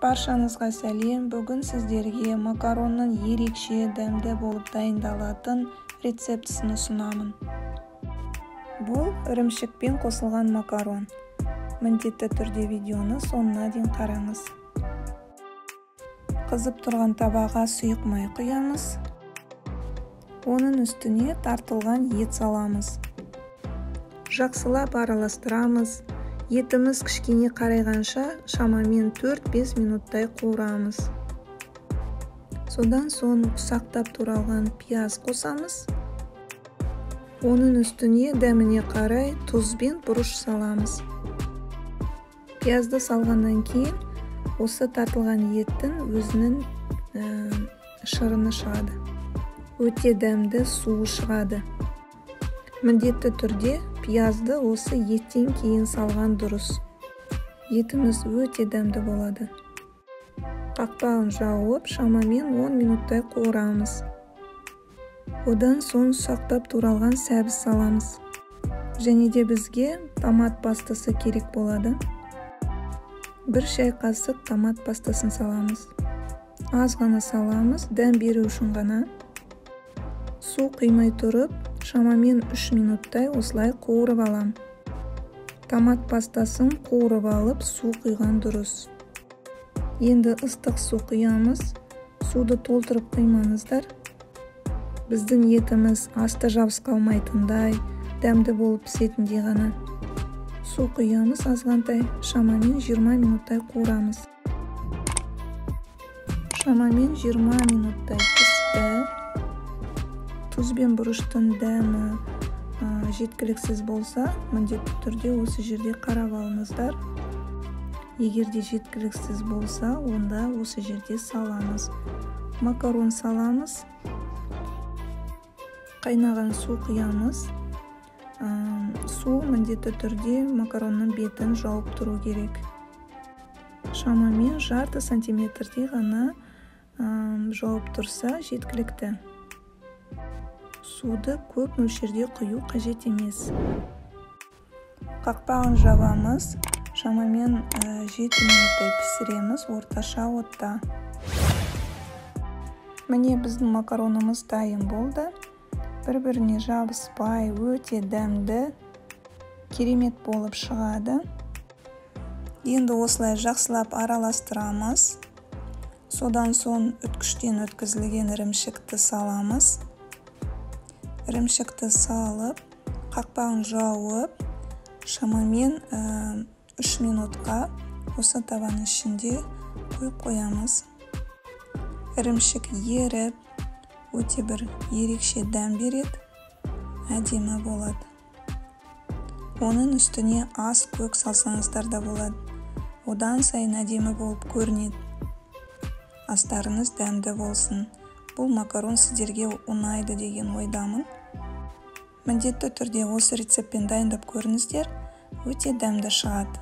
Баршаңызға сәлем. Бүгін сіздерге макаронның ерекше дәмді болып дайындалатын рецептісін ұсынамын. Бұл ірімшікпен қосылған макарон. Міндетті түрде видеоны соңына дейін қараңыз. Қызып тұрған табаға сұйық май құямыз. Оның үстіне тартылған ет саламыз. Жақсылап араластырамыз. Етіміз кішкене қарайғанша шамамен 4-5 минуттай қуырамыз. Содан соң ұсақтап туралған пияз қосамыз. Оның үстіне дәміне қарай тұз бен бұрыш саламыз. Пиязды салғаннан кейін осы тартылған еттің өзінің шырыны шығады. Өте дәмді суы шығады. Міндетті түрде пиязды осы еттен кейін салған дұрыс. Етіміз өте дәмді болады. Қақпағын жауып, шамамен 10 минуттай қуырамыз. Одан соң ұсақтап туралған сәбіз саламыз. Және де бізге томат пастасы керек болады. 1 шай қасық томат пастасын саламыз. Аз ғана саламыз, дәм беру үшін ғана. Су құймай тұрып, шамамен 3 минуттай осылай қуырып алам. Томат пастасын қуырып алып, су құйған дұрыс. Енді ыстық су құямыз. Суды толтырып құймаңыздар. Біздің етіміз асты жабысқа алмайтындай, дәмді болып пісетіндей ғана. Су құямыз азғантай, шамамен 20 минуттай қуырамыз. Шамамен 20 минуттай пісті. Тұз бен бұрыштың дәмі жеткіліксіз болса, міндетті түрде осы жерде қарап алыңыздар. Егер де жеткіліксіз болса, онда осы жерде саламыз. Макарон саламыз. Қайнаған су құямыз. Су міндетті түрде макаронның бетін жауып тұру керек. Шамамен жарты сантиметрдей ғана жауып тұрса жеткілікті. Суды көп мөлшерде құю қажет емес. Қақпағын жабамыз. Шамамен 7 минуттай пісіреміз орташа отта. Міне біздің макаронымыз дайын болды. Бір-біріне жабыспай, өте дәмді, керемет болып шығады. Енді осылай жақсылап араластырамыз. Содан соң үткіштен өткізілген ірімшікті саламыз. Ірімшікті салып, қақпағын жауып, шамамен 3 минутқа осы табаның ішінде қойып қоямыз. Ірімшік еріп, өте бір ерекше дәм береді, әдемі болады. Оның үстіне аз көк салсаңыздар да болады. Одан сайын әдемі болып көрінеді. Астарыңыз дәмді болсын. Бұл макарон сіздерге ұнайды деген ойдамын. Міндетті түрде осы рецептпен дайындап көріңіздер, өте дәмді шығады.